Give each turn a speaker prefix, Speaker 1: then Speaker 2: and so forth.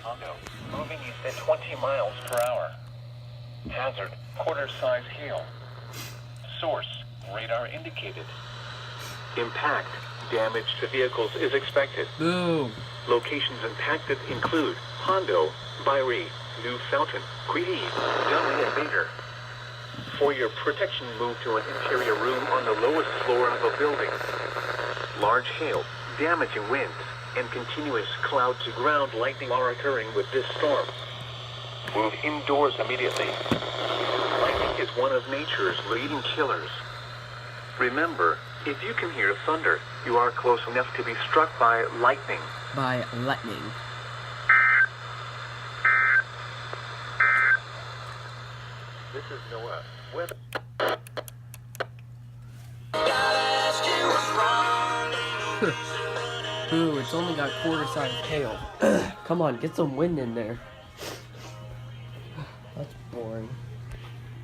Speaker 1: Chicago, moving east at 20 miles per hour. Hazard, quarter-size hail. Source, radar indicated. Impact, damage to vehicles is expected.
Speaker 2: Boom.
Speaker 1: Locations impacted include Hondo, Byrie, New Fountain, Queedy, Dunley, and Bader. For your protection, move to an interior room on the lowest floor of a building. Large hail, damaging winds, and continuous cloud-to-ground lightning are occurring with this storm. Move indoors immediately. Lightning is one of nature's leading killers. Remember, if you can hear thunder, you are close enough to be struck by lightning.
Speaker 2: By lightning.
Speaker 1: This is Noah. Weather.
Speaker 2: Ooh, it's only got quarter-size hail. Come on, get some wind in there. That's boring.